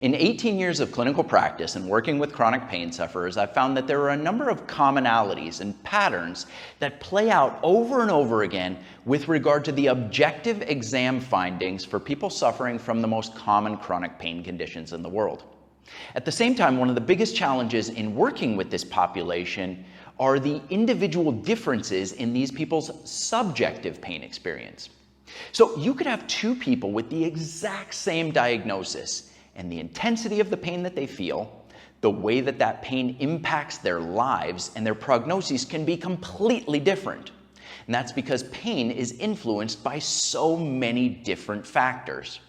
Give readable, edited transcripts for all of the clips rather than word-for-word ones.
In 18 years of clinical practice and working with chronic pain sufferers, I've found that there are a number of commonalities and patterns that play out over and over again with regard to the objective exam findings for people suffering from the most common chronic pain conditions in the world. At the same time, one of the biggest challenges in working with this population are the individual differences in these people's subjective pain experience. So you could have two people with the exact same diagnosis, and the intensity of the pain that they feel, the way that that pain impacts their lives and their prognoses can be completely different. And that's because pain is influenced by so many different factors.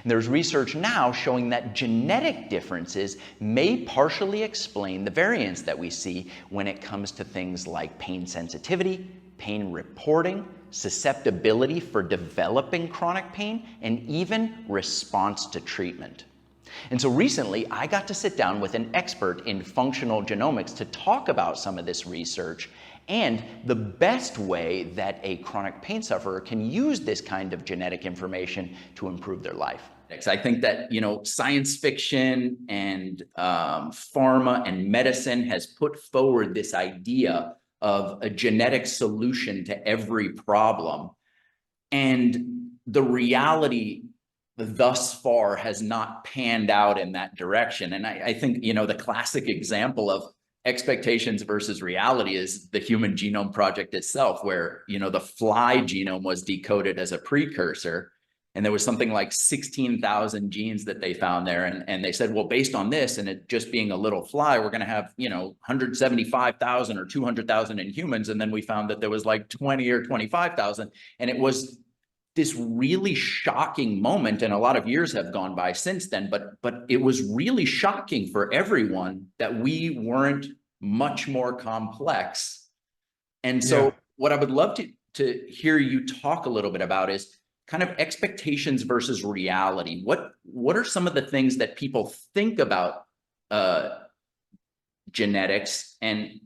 And there's research now showing that genetic differences may partially explain the variance that we see when it comes to things like pain sensitivity, pain reporting, susceptibility for developing chronic pain, and even response to treatment. And so recently, I got to sit down with an expert in functional genomics to talk about some of this research and the best way that a chronic pain sufferer can use this kind of genetic information to improve their life. I think that, science fiction and pharma and medicine has put forward this idea of a genetic solution to every problem. And the reality thus far has not panned out in that direction. And I think, the classic example of expectations versus reality is the Human Genome Project itself, where, the fly genome was decoded as a precursor. And there was something like 16,000 genes that they found there. And they said, well, based on this and it just being a little fly, we're going to have, 175,000 or 200,000 in humans. And then we found that there was like 20 or 25,000. And it was this really shocking moment, and a lot of years have gone by since then, but it was really shocking for everyone that we weren't much more complex. And so what I would love to hear you talk a little bit about is kind of expectations versus reality. What are some of the things that people think about genetics, and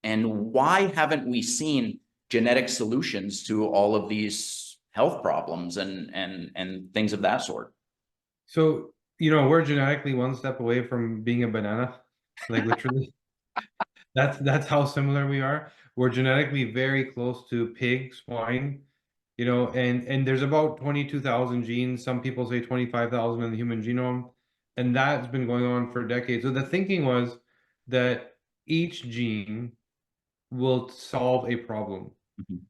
why haven't we seen genetic solutions to all of these health problems and things of that sort? So, we're genetically one step away from being a banana, like literally. That's how similar we are. We're genetically very close to pig, swine, and there's about 22,000 genes. Some people say 25,000 in the human genome, and that's been going on for decades. So the thinking was that each gene will solve a problem.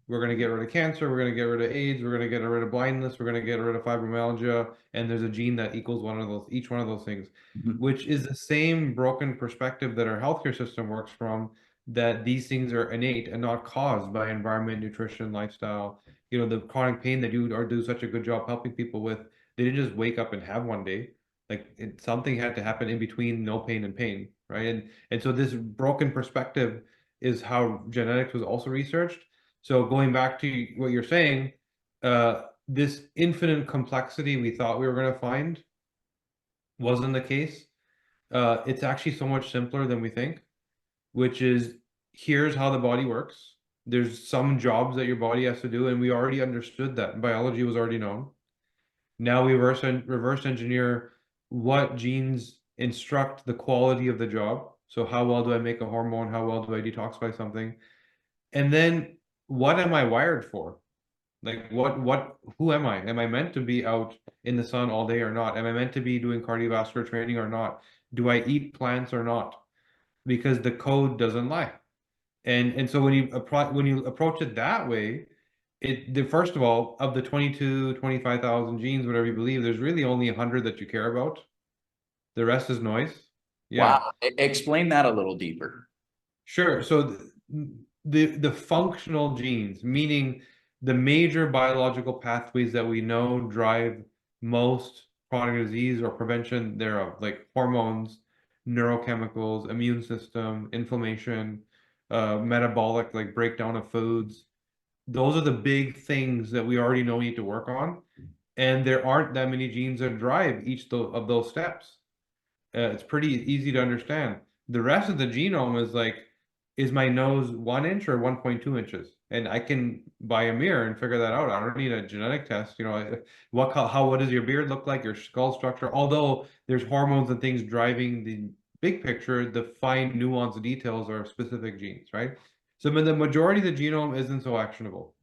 We're going to get rid of cancer, we're going to get rid of AIDS, we're going to get rid of blindness, we're going to get rid of fibromyalgia, and there's a gene that equals each one of those things, which is the same broken perspective that our healthcare system works from, that these things are innate and not caused by environment, nutrition, lifestyle. The chronic pain that you do such a good job helping people with, they didn't just wake up and have one day. Like something had to happen in between no pain and pain, right? And so this broken perspective is how genetics was also researched. So going back to what you're saying, this infinite complexity we thought we were going to find wasn't the case. It's actually so much simpler than we think, which is, here's how the body works. There's some jobs that your body has to do, and we already understood that. Biology was already known. Now we reverse engineer what genes instruct the quality of the job. So how well do I make a hormone? How well do I detoxify something? And then what am I wired for? Like who am I? Am I meant to be out in the sun all day or not? Am I meant to be doing cardiovascular training or not? Do I eat plants or not? Because the code doesn't lie. And so when you approach it that way, first of all, of the 25,000 genes, whatever you believe, there's really only 100 that you care about. The rest is noise. Yeah. Wow. Explain that a little deeper. Sure. So the functional genes, meaning the major biological pathways that we know drive most chronic disease or prevention thereof, like hormones, neurochemicals, immune system, inflammation, metabolic, like breakdown of foods. Those are the big things that we already know we need to work on. And there aren't that many genes that drive each of those steps. It's pretty easy to understand. The rest of the genome is like is my nose 1 inch or 1.2 inches? And I can buy a mirror and figure that out. I don't need a genetic test. You know, what does your beard look like? Your skull structure? Although there's hormones and things driving the big picture, the fine nuanced details are specific genes, right? So, but the majority of the genome isn't so actionable.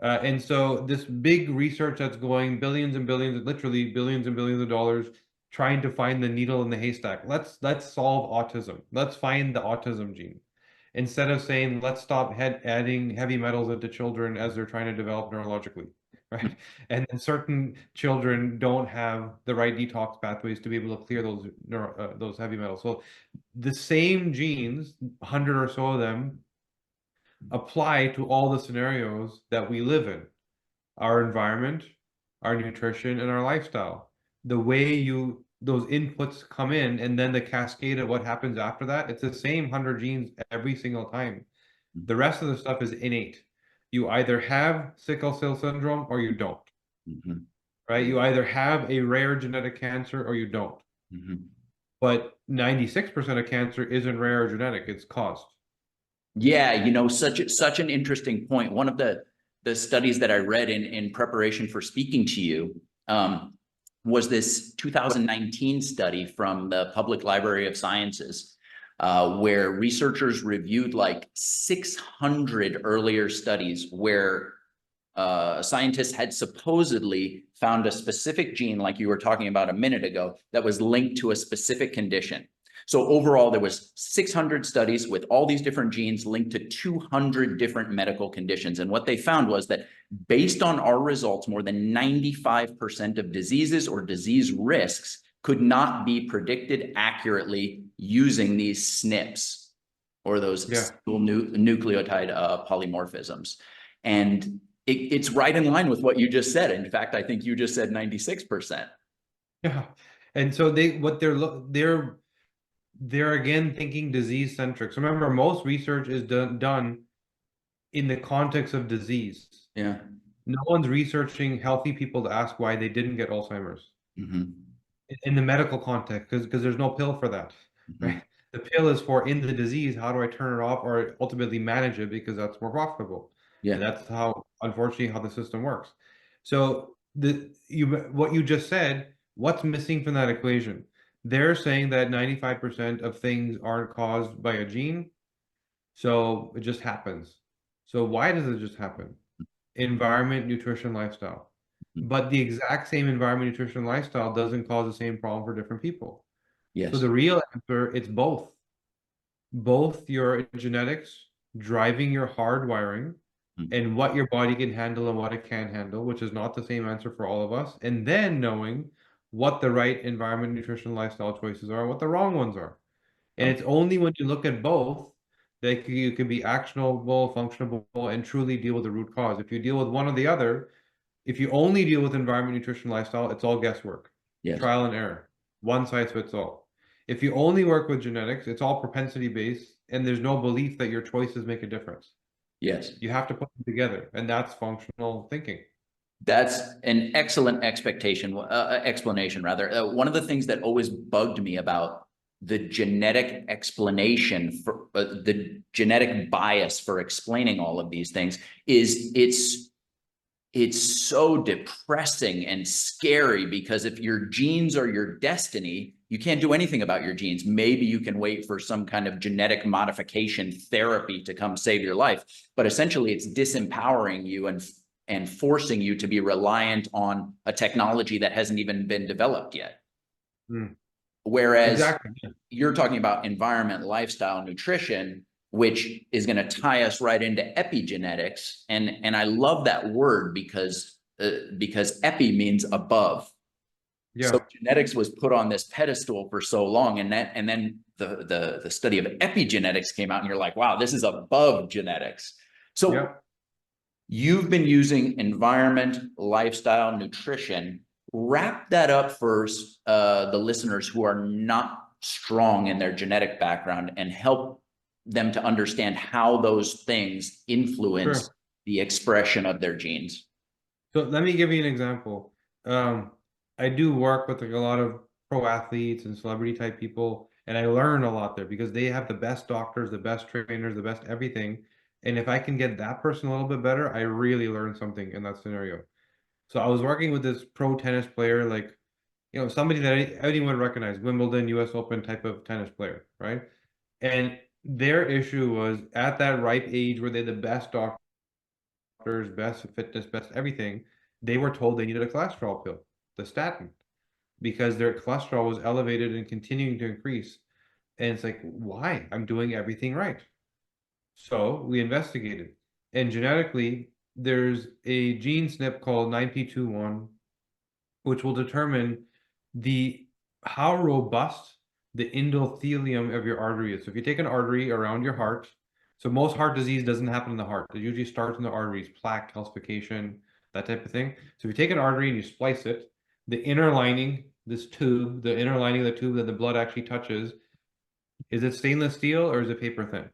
And so this big research that's going billions and billions, literally billions and billions of dollars, trying to find the needle in the haystack. Let's solve autism. Let's find the autism gene. Instead of saying let's stop adding heavy metals into children as they're trying to develop neurologically, right? And then certain children don't have the right detox pathways to be able to clear those heavy metals. So the same genes, 100 or so of them, apply to all the scenarios that we live in, our environment, our nutrition, and our lifestyle. The way those inputs come in and then the cascade of what happens after that, it's the same 100 genes every single time. The rest of the stuff is innate. You either have sickle cell syndrome or you don't, right? You either have a rare genetic cancer or you don't. But 96% of cancer isn't rare or genetic, it's caused. Yeah, you know, such an interesting point. One of the studies that I read in preparation for speaking to you was this 2019 study from the Public Library of Sciences, where researchers reviewed like 600 earlier studies where scientists had supposedly found a specific gene, like you were talking about a minute ago, that was linked to a specific condition. So overall, there was 600 studies with all these different genes linked to 200 different medical conditions. And what they found was that based on our results, more than 95% of diseases or disease risks could not be predicted accurately using these SNPs, or those nucleotide polymorphisms. And it's right in line with what you just said. In fact, I think you just said 96%. Yeah. And so they're again thinking disease centric. So remember, most research is done in the context of disease. Yeah. No one's researching healthy people to ask why they didn't get Alzheimer's in the medical context, because there's no pill for that, right? The pill is for in the disease, how do I turn it off or ultimately manage it because that's more profitable. Yeah. And that's how, unfortunately, how the system works. So what you just said, what's missing from that equation? They're saying that 95% of things aren't caused by a gene, so it just happens. So why does it just happen? Environment, nutrition, lifestyle. But the exact same environment, nutrition, lifestyle doesn't cause the same problem for different people. So Yes. the real answer, it's both. Both your genetics driving your hardwiring and what your body can handle and what it can't handle, which is not the same answer for all of us. And then knowing what the right environment, nutrition, lifestyle choices are and what the wrong ones are. And it's only when you look at both that you can be actionable, functionable, and truly deal with the root cause. If you deal with one or the other, if you only deal with environment, nutrition, lifestyle, it's all guesswork, Yes. trial and error, one size fits all. If you only work with genetics, it's all propensity based, and there's no belief that your choices make a difference. Yes. You have to put them together, and that's functional thinking. That's an excellent explanation rather. One of the things that always bugged me about the genetic explanation for the genetic bias for explaining all of these things is it's so depressing and scary, because if your genes are your destiny, you can't do anything about your genes. Maybe you can wait for some kind of genetic modification therapy to come save your life, but essentially it's disempowering you and forcing you to be reliant on a technology that hasn't even been developed yet. Whereas Exactly. you're talking about environment, lifestyle, nutrition, which is going to tie us right into epigenetics. And I love that word because epi means above. Yeah. So genetics was put on this pedestal for so long, and then the study of epigenetics came out, and you're like, wow, this is above genetics. So you've been using environment, lifestyle, nutrition. Wrap that up for the listeners who are not strong in their genetic background, and help them to understand how those things influence the expression of their genes. So let me give you an example. I do work with like a lot of pro athletes and celebrity type people, And I learn a lot there because they have the best doctors, the best trainers, the best everything. And if I can get that person a little bit better, I really learn something in that scenario. So I was working with this pro tennis player, like, somebody that anyone would recognize, Wimbledon, US Open type of tennis player, right? And their issue was at that ripe age where they're the best doctors, best fitness, best everything, they were told they needed a cholesterol pill, the statin, because their cholesterol was elevated and continuing to increase. And it's like, why? I'm doing everything right. So we investigated. And genetically, there's a gene SNP called 9p21, which will determine the how robust the endothelium of your artery is. So if you take an artery around your heart, so most heart disease doesn't happen in the heart. It usually starts in the arteries, plaque, calcification, that type of thing. So if you take an artery and you splice it, the inner lining, this tube, the inner lining of the tube that the blood actually touches, is it stainless steel or is it paper thin?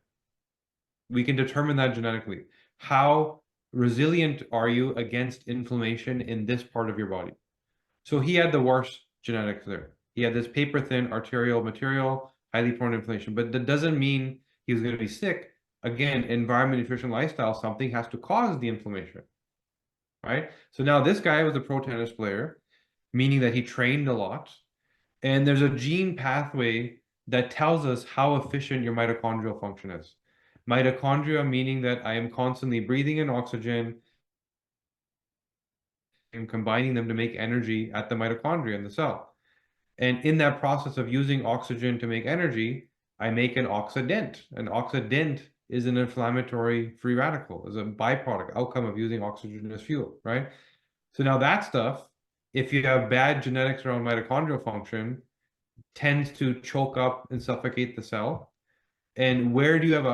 We can determine that genetically. How resilient are you against inflammation in this part of your body? So he had the worst genetics there. He had this paper thin arterial material, highly prone to inflammation, but that doesn't mean he was going to be sick. Again, environment, nutrition, lifestyle, something has to cause the inflammation, right? So now this guy was a pro tennis player, meaning that he trained a lot. And there's a gene pathway that tells us how efficient your mitochondrial function is. Mitochondria meaning that I am constantly breathing in oxygen and combining them to make energy at the mitochondria in the cell. And in that process of using oxygen to make energy, I make an oxidant. An oxidant is an inflammatory free radical, is a byproduct outcome of using oxygen as fuel, right? So now that stuff, if you have bad genetics around mitochondrial function, tends to choke up and suffocate the cell. And where do you have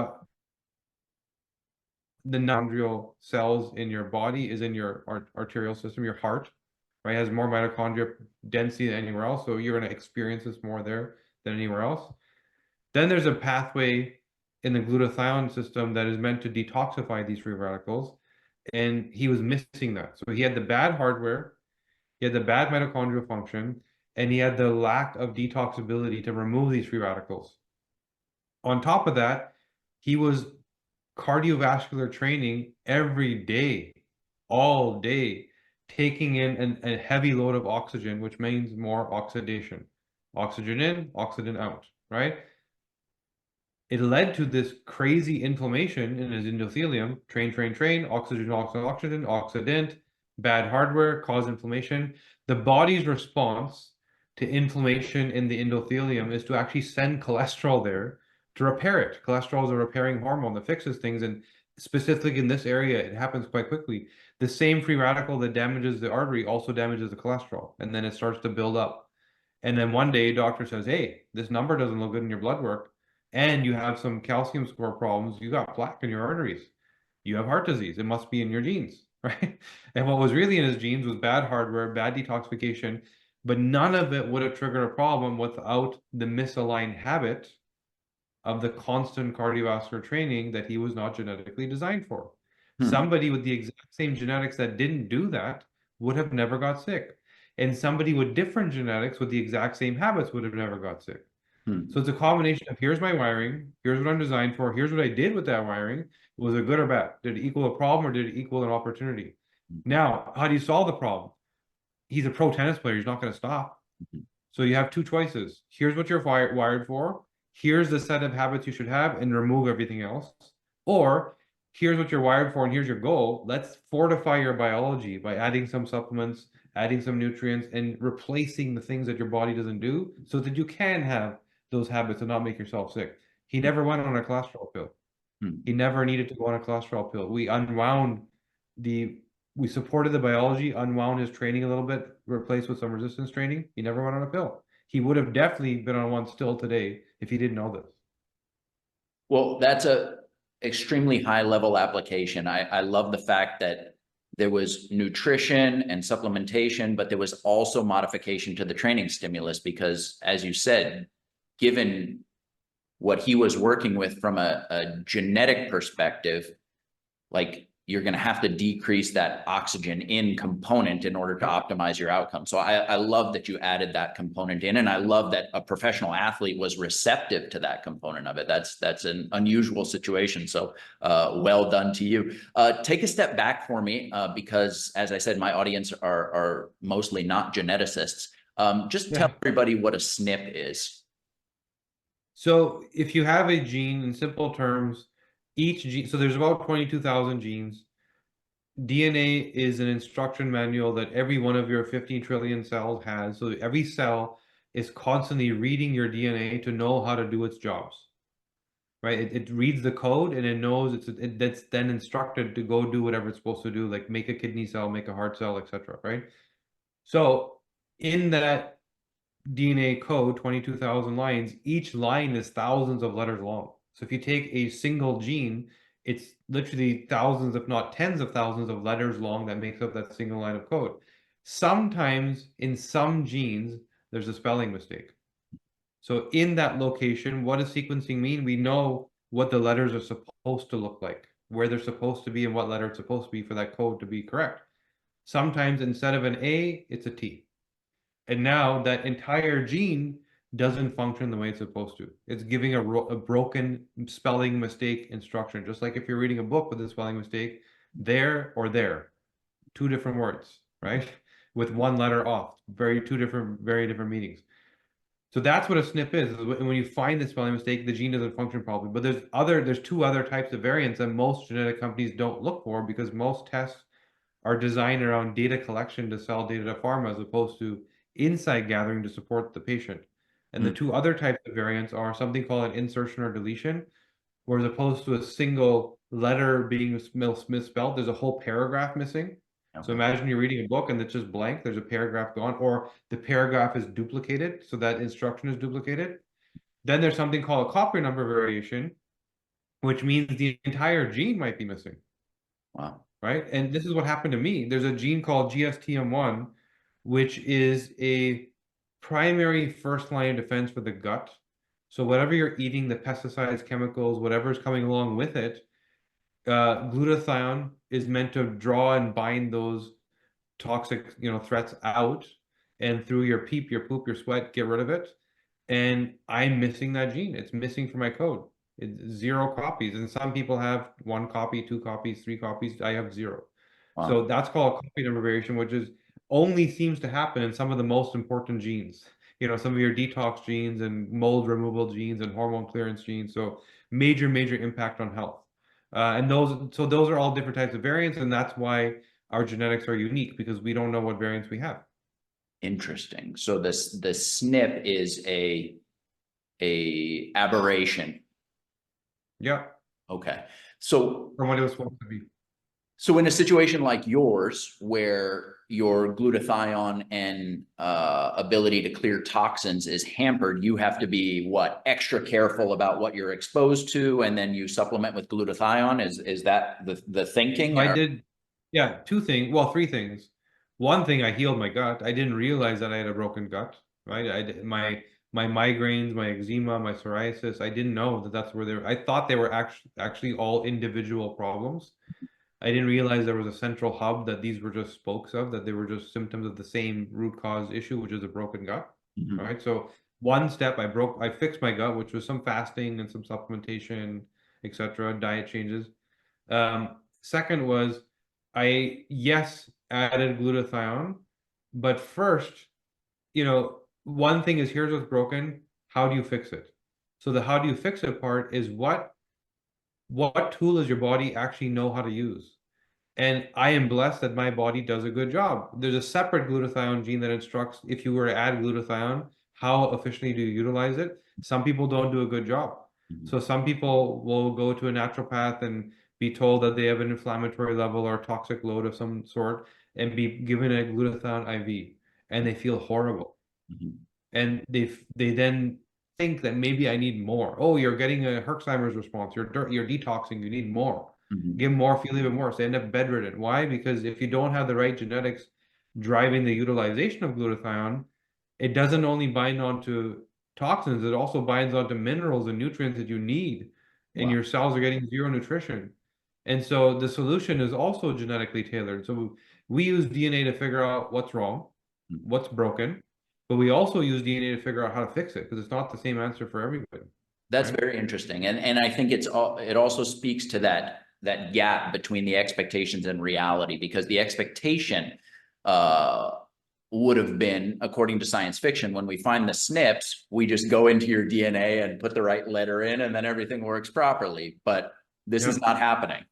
the mitochondrial cells in your body is in your arterial system, your heart, right? It has more mitochondria density than anywhere else. So you're going to experience this more there than anywhere else. Then there's a pathway in the glutathione system that is meant to detoxify these free radicals. And he was missing that. So he had the bad hardware, he had the bad mitochondrial function, and he had the lack of detoxability to remove these free radicals. On top of that, he was cardiovascular training every day, all day, taking in a heavy load of oxygen, which means more oxidation. Oxygen in, oxygen out, right? It led to this crazy inflammation in his endothelium, train, oxygen, oxidant, bad hardware, cause inflammation. The body's response to inflammation in the endothelium is to actually send cholesterol there to repair it. Cholesterol is a repairing hormone that fixes things, and specifically in this area, it happens quite quickly. The same free radical that damages the artery also damages the cholesterol, and then it starts to build up. And then one day, doctor says, hey, this number doesn't look good in your blood work, and you have some calcium score problems. You got plaque in your arteries. You have heart disease. It must be in your genes, right? And what was really in his genes was bad hardware, bad detoxification, but none of it would have triggered a problem without the misaligned habit of the constant cardiovascular training that he was not genetically designed for. Somebody with the exact same genetics that didn't do that would have never got sick. And somebody with different genetics with the exact same habits would have never got sick. So it's a combination of here's my wiring, here's what I'm designed for, here's what I did with that wiring. Was it good or bad? Did it equal a problem or did it equal an opportunity? Now, how do you solve the problem? He's a pro tennis player, he's not going to stop. So you have two choices. Here's what you're wired for. Here's the set of habits you should have and remove everything else. Or here's what you're wired for and here's your goal. Let's fortify your biology by adding some supplements, adding some nutrients, and replacing the things that your body doesn't do so that you can have those habits and not make yourself sick. He never went on a cholesterol pill. He never needed to go on a cholesterol pill. We supported the biology, unwound his training a little bit, replaced with some resistance training. He never went on a pill. He would have definitely been on one still today if he didn't know this. Well, that's a extremely high level application. I love the fact that there was nutrition and supplementation, but there was also modification to the training stimulus because, as you said, given what he was working with from a genetic perspective, like you're going to have to decrease that oxygen in component in order to optimize your outcome. So I love that you added that component in, and I love that a professional athlete was receptive to that component of it. That's an unusual situation. So well done to you. Take a step back for me, because as I said, my audience are mostly not geneticists. Just tell everybody what a SNP is. So if you have a gene, in simple terms, each gene, so there's about 22,000 genes. DNA is an instruction manual that every one of your 15 trillion cells has. So every cell is constantly reading your DNA to know how to do its jobs, right? It reads the code and it knows that's then instructed to go do whatever it's supposed to do, like make a kidney cell, make a heart cell, etc., right? So in that DNA code, 22,000 lines, each line is thousands of letters long. So if you take a single gene, it's literally thousands, if not tens of thousands of letters long that makes up that single line of code. Sometimes in some genes, there's a spelling mistake. So in that location, what does sequencing mean? We know what the letters are supposed to look like, where they're supposed to be, and what letter it's supposed to be for that code to be correct. Sometimes instead of an A, it's a T. And now that entire gene doesn't function the way it's supposed to. It's giving a broken spelling mistake instruction. Just like if you're reading a book with a spelling mistake, there or there, two different words, right? With one letter off, very different meanings. So that's what a SNP is when you find the spelling mistake, the gene doesn't function properly. But there's two other types of variants that most genetic companies don't look for, because most tests are designed around data collection to sell data to pharma, as opposed to insight gathering to support the patient. And the two other types of variants are something called an insertion or deletion, where as opposed to a single letter being misspelled, there's a whole paragraph missing. So imagine you're reading a book and it's just blank, there's a paragraph gone, or the paragraph is duplicated, so that instruction is duplicated. Then there's something called a copy number variation, which means the entire gene might be missing. Wow. Right? And this is what happened to me. There's a gene called GSTM1, which is a primary first line of defense for the gut. So whatever you're eating, the pesticides, chemicals, whatever's coming along with it, glutathione is meant to draw and bind those toxic, threats out, and through your poop, your sweat, get rid of it. And I'm missing that gene. It's missing from my code. It's 0 copies. And some people have 1 copy, 2 copies, 3 copies. I have 0. Wow. So that's called a copy number variation, which is only seems to happen in some of the most important genes. Some of your detox genes and mold removal genes and hormone clearance genes. So major impact on health. And those are all different types of variants, and that's why our genetics are unique, because we don't know what variants we have. Interesting. So the SNP is a aberration. Yeah. Okay. So From what it was supposed to be. So in a situation like yours, where your glutathione and ability to clear toxins is hampered, you have to be extra careful about what you're exposed to, and then you supplement with glutathione. Is that the thinking? I did, yeah, 2 things. Well, 3 things. One thing, I healed my gut. I didn't realize that I had a broken gut, right? My migraines, my eczema, my psoriasis, I didn't know that that's where they were. I thought they were actually all individual problems. I didn't realize there was a central hub, that these were just spokes of, that they were just symptoms of the same root cause issue, which is a broken gut. Right? So one step, I fixed my gut, which was some fasting and some supplementation, etc., diet changes. Second was, yes, added glutathione, but first, one thing is, here's what's broken. How do you fix it? So the how do you fix it part is what tool does your body actually know how to use? And I am blessed that my body does a good job. There's a separate glutathione gene that instructs, if you were to add glutathione, how efficiently do you utilize it? Some people don't do a good job. So some people will go to a naturopath and be told that they have an inflammatory level or toxic load of some sort, and be given a glutathione IV, and they feel horrible. And they then think that maybe I need more. Oh, you're getting a Herxheimer's response. You're detoxing. You need more. Give more, feel even more. So they end up bedridden. Why? Because if you don't have the right genetics driving the utilization of glutathione, it doesn't only bind onto toxins, it also binds onto minerals and nutrients that you need, and your cells are getting 0 nutrition. And so the solution is also genetically tailored. So we use DNA to figure out what's wrong, what's broken, but we also use DNA to figure out how to fix it because it's not the same answer for everybody, That's right? very interesting, and I think it also speaks to that gap between the expectations and reality, because the expectation uh, would have been, according to science fiction, when we find the SNPs, we just go into your DNA and put the right letter in, and then everything works properly. But this is Yeah. not happening.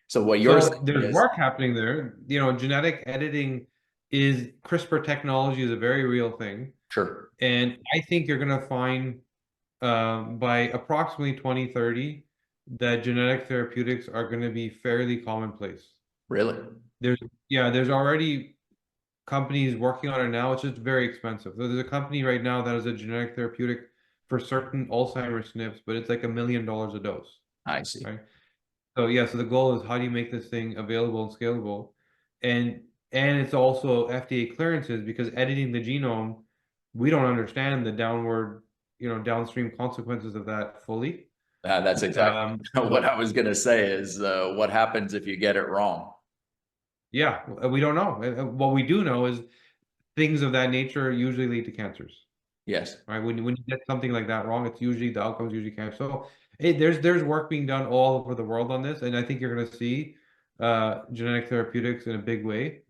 So what you're So saying there's is, work happening there. You know, genetic editing is CRISPR technology is a very real thing. sure, And I think you're going to find by approximately 2030 that genetic therapeutics are going to be fairly commonplace. really, There's, yeah, there's already companies working on it now. It's just very expensive. So there's a company right now that has a genetic therapeutic for certain Alzheimer's SNPs, but it's like $1 million a dose, I see. right? So yeah, so the goal is how do you make this thing available and scalable? And and it's also FDA clearances because editing the genome, we don't understand the downward, downstream consequences of that fully. That's exactly what So I was going to say is what happens if you get it wrong. yeah, we don't know. What we do know is things of that nature usually lead to cancers, Yes. right? When you get something like that wrong, it's usually the outcome's usually cancer. So there's work being done all over the world on this, and I think you're going to see genetic therapeutics in a big way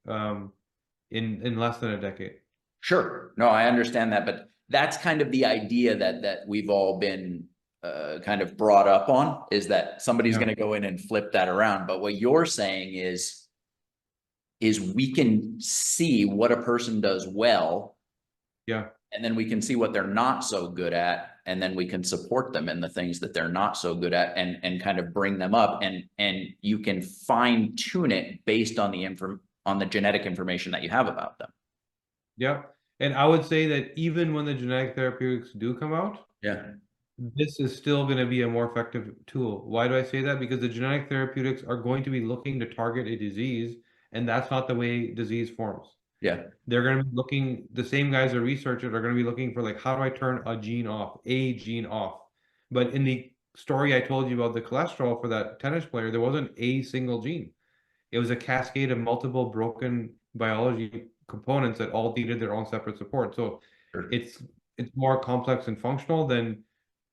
in less than a decade. Sure. No, I understand that, but that's kind of the idea that we've all been kind of brought up on, is that somebody's Yeah, going to go in and flip that around. But what you're saying is we can see what a person does well, yeah, and then we can see what they're not so good at, and then we can support them in the things that they're not so good at, and kind of bring them up, and you can fine tune it based on the genetic information that you have about them. yeah. And I would say that even when the genetic therapeutics do come out, Yeah. this is still going to be a more effective tool. Why do I say that? Because the genetic therapeutics are going to be looking to target a disease, and that's not the way disease forms. Yeah. They're going to be looking, the same guys that research it are going to be looking for like, how do I turn a gene off? But in the story I told you about the cholesterol for that tennis player, there wasn't a single gene. It was a cascade of multiple broken biology components that all needed their own separate support. So Sure. it's it's more complex and functional than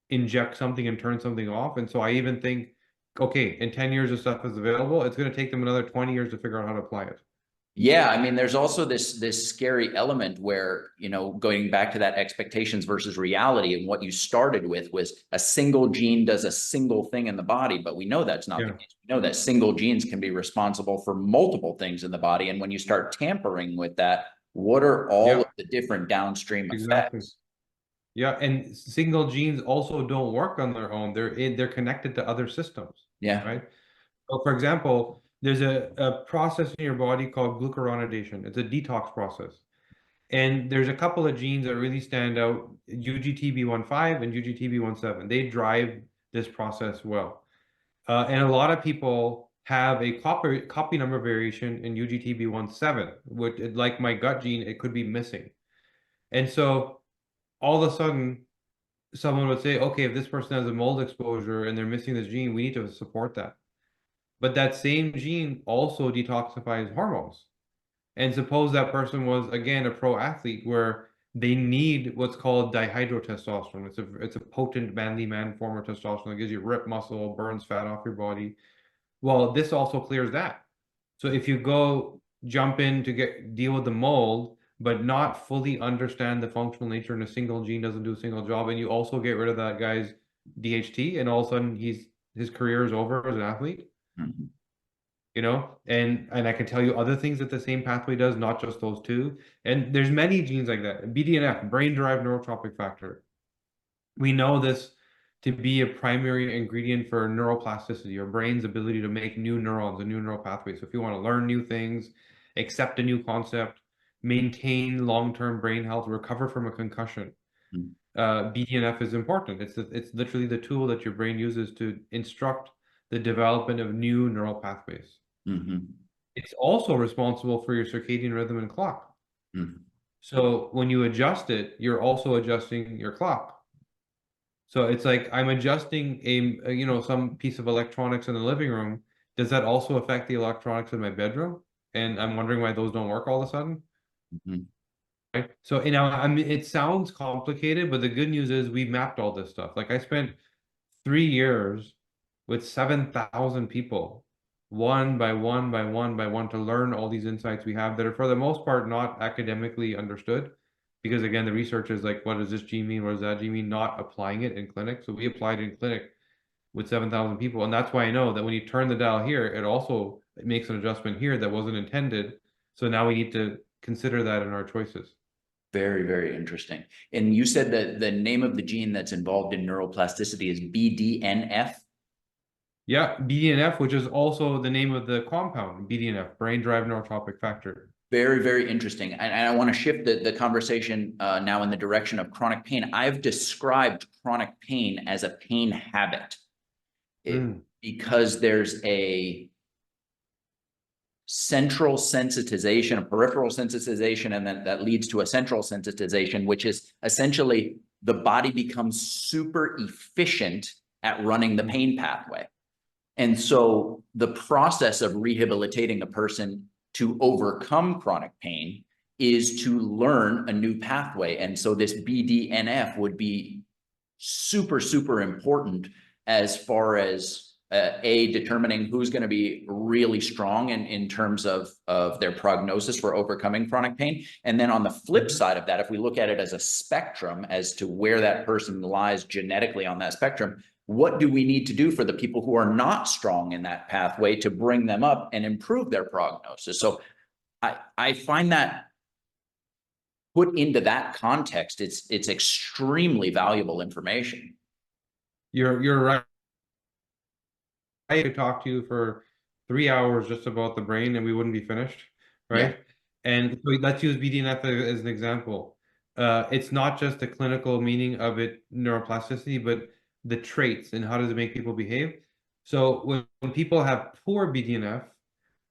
inject something and turn something off. And so I even think, okay, in 10 years of stuff is available, it's going to take them another 20 years to figure out how to apply it. Yeah, I mean, there's also this scary element where, going back to that expectations versus reality, and what you started with was a single gene does a single thing in the body, but we know that's not the Yeah, case. We know that single genes can be responsible for multiple things in the body, and when you start tampering with that, what are all yeah, of the different downstream exactly. effects? Yeah, and single genes also don't work on their own. They're connected to other systems, Yeah. right? So for example, there's a process in your body called glucuronidation. It's a detox process. And there's a couple of genes that really stand out, UGTB15 and UGTB17. They drive this process well. And a lot of people have a copy number variation in UGTB17, which, like my gut gene, it could be missing. And so all of a sudden, someone would say, okay, if this person has a mold exposure and they're missing this gene, we need to support that. But that same gene also detoxifies hormones. And suppose that person was, again, a pro athlete where they need what's called dihydrotestosterone. It's a potent manly man form of testosterone that gives you rip muscle, burns fat off your body. Well, this also clears that. So if you go jump in to deal with the mold, but not fully understand the functional nature, and a single gene doesn't do a single job, and you also get rid of that guy's DHT, and all of a sudden his career is over as an athlete, Mhm. and I can tell you other things that the same pathway does, not just those two. And there's many genes like that. BDNF, brain-derived neurotrophic factor. We know this to be a primary ingredient for neuroplasticity, your brain's ability to make new neurons and new neural pathways. So if you want to learn new things, accept a new concept, maintain long-term brain health, recover from a concussion, Mhm. BDNF is important. It's literally the tool that your brain uses to instruct the development of new neural pathways. Mhm. It's also responsible for your circadian rhythm and clock. Mhm. So when you adjust it, you're also adjusting your clock. So it's like I'm adjusting some piece of electronics in the living room. Does that also affect the electronics in my bedroom? And I'm wondering why those don't work all of a sudden. Mhm. Right. So, you know, I mean, it sounds complicated, but the good news is we mapped all this stuff. Like I spent 3 years with 7,000 people, one by one by one by one, to learn all these insights we have that are for the most part not academically understood. Because again, the research is like, what does this gene mean? What does that gene mean? Not applying it in clinic. So we applied in clinic with 7,000 people. And that's why I know that when you turn the dial here, it makes an adjustment here that wasn't intended. So now we need to consider that in our choices. Very, very interesting. And you said that the name of the gene that's involved in neuroplasticity is BDNF. Yeah, BDNF, which is also the name of the compound, BDNF, brain-derived neurotrophic factor. Very, very interesting. And I want to shift the conversation now in the direction of chronic pain. I've described chronic pain as a pain habit because there's a central sensitization, a peripheral sensitization, and then that leads to a central sensitization, which is essentially the body becomes super efficient at running the pain pathway. And so the process of rehabilitating a person to overcome chronic pain is to learn a new pathway. And so this BDNF would be super, super important as far as determining who's going to be really strong in terms of their prognosis for overcoming chronic pain. And then on the flip side of that, if we look at it as a spectrum as to where that person lies genetically on that spectrum, what do we need to do for the people who are not strong in that pathway to bring them up and improve their prognosis? So I find that put into that context, it's extremely valuable information. You're right. I could talk to you for 3 hours just about the brain and we wouldn't be finished, right? Yeah. And so let's use BDNF as an example. It's not just the clinical meaning of it, neuroplasticity, but the traits and how does it make people behave. So when people have poor BDNF,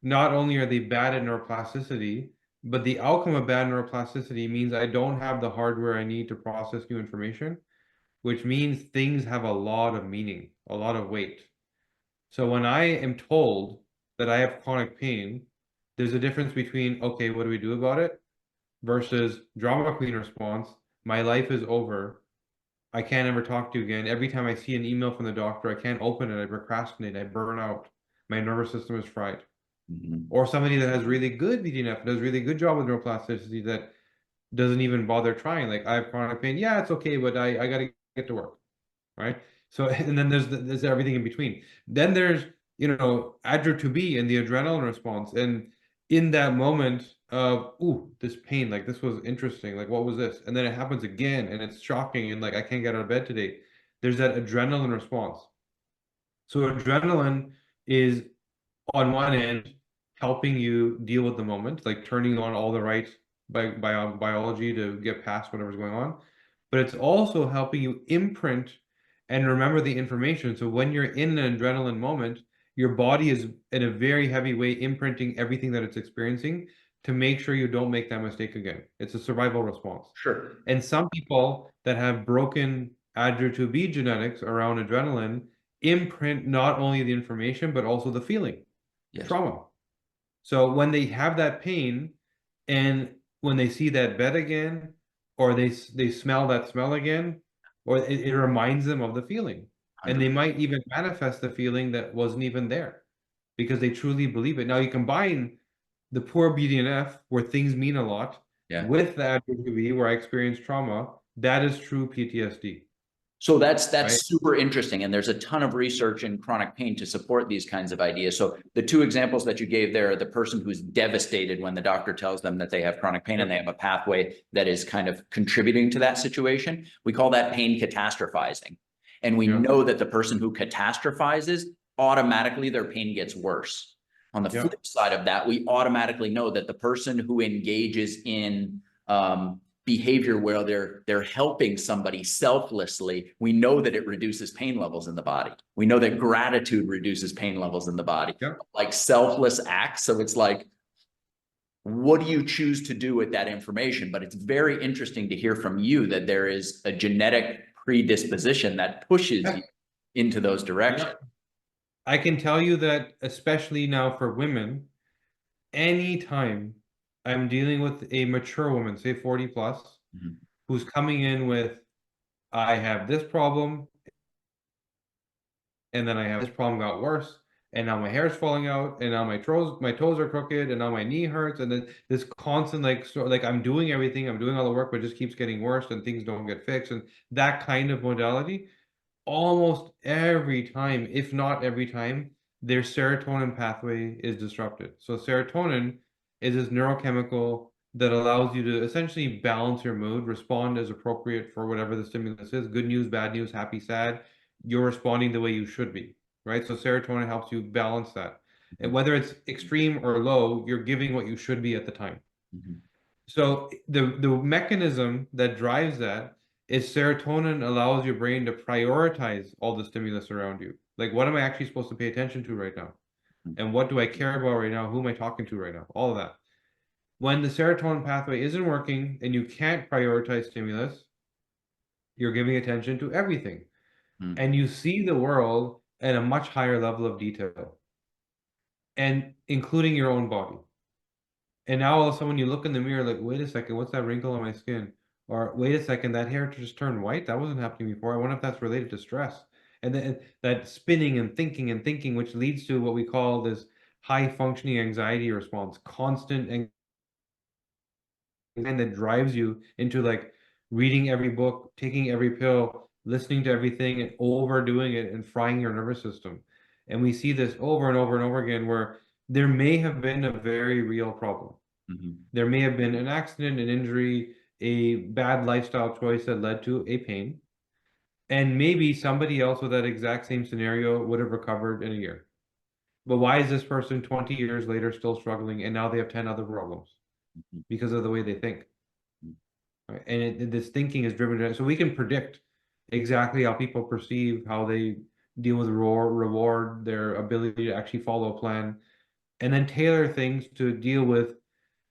not only are they bad at neuroplasticity, but the outcome of bad neuroplasticity means I don't have the hardware I need to process new information, which means things have a lot of meaning, a lot of weight. So when I am told that I have chronic pain, there's a difference between, okay, what do we do about it? Versus drama queen response, my life is over. I can't ever talk to you again. Every time I see an email from the doctor, I can't open it. I procrastinate. I burn out. My nervous system is fried. Or somebody that has really good BDNF, does really good job with neuroplasticity that doesn't even bother trying. Like, I have chronic pain. Yeah, it's okay, but I got to get to work, right? So, and then there's everything in between. Then there's, adjure to be and the adrenaline response. And in that moment of, ooh, this pain, like this was interesting. Like, what was this? And then it happens again and it's shocking. And like, I can't get out of bed today. There's that adrenaline response. So adrenaline is on one end helping you deal with the moment, like turning on all the right biology to get past whatever's going on. But it's also helping you imprint and remember the information. So when you're in an adrenaline moment, your body is in a very heavy way imprinting everything that it's experiencing to make sure you don't make that mistake again. It's a survival response. Sure. And some people that have broken ADRA2B genetics around adrenaline imprint not only the information, but also the feeling, Yes. trauma. So when they have that pain and when they see that bed again, or they smell that smell again, or it reminds them of the feeling. And they 100%. might even manifest the feeling that wasn't even there because they truly believe it. Now you combine the poor BDNF where things mean a lot Yeah. with the ADRA where I experienced trauma, that is true PTSD. So that's Right? super interesting. And there's a ton of research in chronic pain to support these kinds of ideas. So the two examples that you gave there are the person who's devastated when the doctor tells them that they have chronic pain and they have a pathway that is kind of contributing to that situation. We call that pain catastrophizing. And we know that the person who catastrophizes, automatically their pain gets worse. On the flip side of that, we automatically know that the person who engages in behavior where they're helping somebody selflessly, we know that it reduces pain levels in the body. We know that gratitude reduces pain levels in the body, like selfless acts. So it's like, what do you choose to do with that information? But it's very interesting to hear from you that there is a genetic predisposition that pushes you into those directions. I can tell you that, especially now for women, anytime I'm dealing with a mature woman, say 40 plus, Mhm. who's coming in with, I have this problem, and then I have this problem got worse, and now my hair's falling out, and now my toes are crooked, and now my knee hurts, and then this constant like I'm doing everything, I'm doing all the work, but it just keeps getting worse, and things don't get fixed, and that kind of modality, almost every time, if not every time, their serotonin pathway is disrupted. So serotonin is this neurochemical that allows you to essentially balance your mood, respond as appropriate for whatever the stimulus is, good news, bad news, happy, sad. You're responding the way you should be, right? So serotonin helps you balance that. And whether it's extreme or low, you're giving what you should be at the time. Mhm. So the mechanism that drives that is serotonin allows your brain to prioritize all the stimulus around you. Like, what am I actually supposed to pay attention to right now? And what do I care about right now? Who am I talking to right now? All of that. When the serotonin pathway isn't working and you can't prioritize stimulus, you're giving attention to everything. Mhm. And you see the world at a much higher level of detail, and including your own body. And now all of a sudden when you look in the mirror, like, wait a second, what's that wrinkle on my skin? Or wait a second, that hair just turned white? That wasn't happening before. I wonder if that's related to stress. And then that spinning and thinking, which leads to what we call this high functioning anxiety response, constant and that drives you into like reading every book, taking every pill, listening to everything, and overdoing it and frying your nervous system. And we see this over and over and over again where there may have been a very real problem. Mhm. There may have been an accident, an injury, a bad lifestyle choice that led to a pain. And maybe somebody else with that exact same scenario would have recovered in a year. But why is this person 20 years later still struggling and now they have 10 other problems? Mhm. Because of the way they think. Right? And this thinking is driven, so we can predict exactly how people perceive, how they deal with reward, their ability to actually follow a plan, and then tailor things to deal with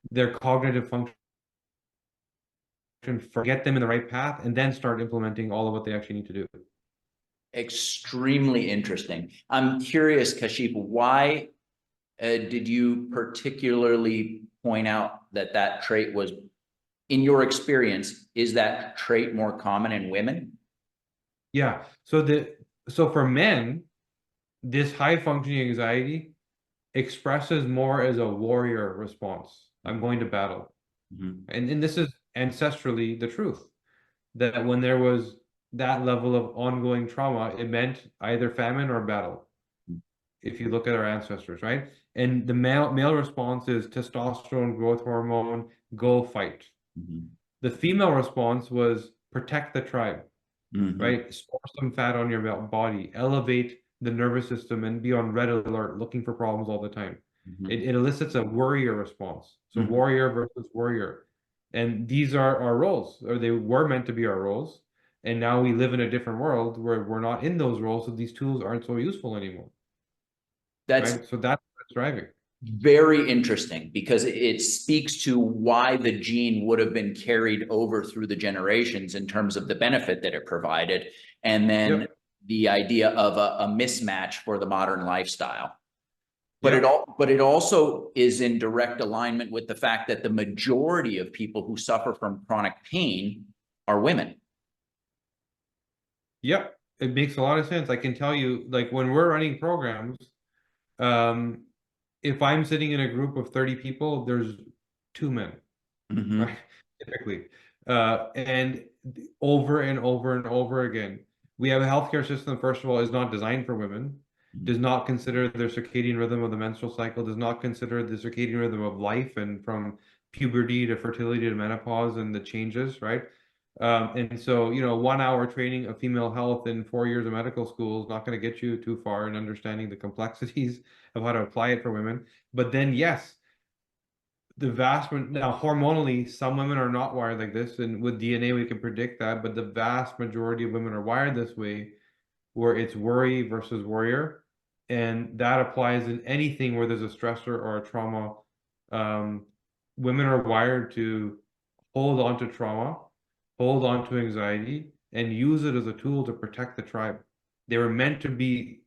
their cognitive function, get them in the right path, and then start implementing all of what they actually need to do. Extremely interesting. I'm curious, Kashif, why did you particularly point out that that trait was, in your experience, is that trait more common in women? Yeah. So for men, this high functioning anxiety expresses more as a warrior response. I'm going to battle. Mhm. And this is ancestrally the truth, that when there was that level of ongoing trauma, it meant either famine or battle. If you look at our ancestors, right? And the male response is testosterone, growth hormone, go fight. Mhm. The female response was protect the tribe, Mhm. right? Store some fat on your body, elevate the nervous system, and be on red alert, looking for problems all the time. Mhm. It elicits a warrior response. So Mhm. warrior versus warrior. And these are our roles, or they were meant to be our roles. And now we live in a different world where we're not in those roles, so these tools aren't so useful anymore, That's right? So that's what's driving. very interesting because it speaks to why the gene would have been carried over through the generations in terms of the benefit that it provided, and then Yep. the idea of a mismatch for the modern lifestyle. Yep. But it also is in direct alignment with the fact that the majority of people who suffer from chronic pain are women. Yep. It makes a lot of sense. I can tell you, like when we're running programs, um, if I'm sitting in a group of 30 people, there's two men, right? Mhm. Typically. And over and over and over again, we have a healthcare system, first of all, is not designed for women, does not consider their circadian rhythm of the menstrual cycle, does not consider the circadian rhythm of life and from puberty to fertility to menopause and the changes, right? And so, 1 hour training of female health in 4 years of medical school is not going to get you too far in understanding the complexities of how to apply it for women. But then, yes, now hormonally, some women are not wired like this, and with DNA we can predict that, but the vast majority of women are wired this way, where it's worry versus warrior, and that applies in anything where there's a stressor or a trauma. Um, Women are wired to hold on to trauma, hold on to anxiety, and use it as a tool to protect the tribe. They were meant to be